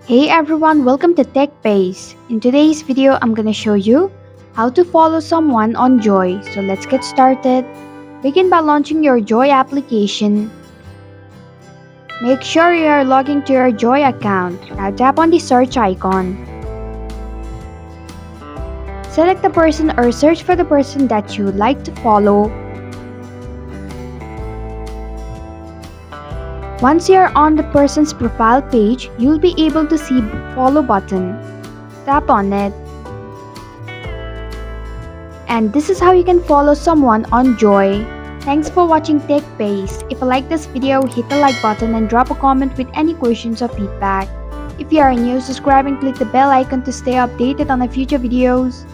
Hey everyone, welcome to Tech Base. In today's video, I'm gonna show you how to follow someone on JOI. So let's get started. Begin by launching your JOI application. Make sure you are logging to your JOI account. Now tap on the search icon. Select the person or search for the person that you would like to follow. Once you are on the person's profile page, you'll be able to see follow button. Tap on it. And this is how you can follow someone on JOI. Thanks for watching TechBase. If you like this video, hit the like button and drop a comment with any questions or feedback. If you are new, subscribe and click the bell icon to stay updated on our future videos.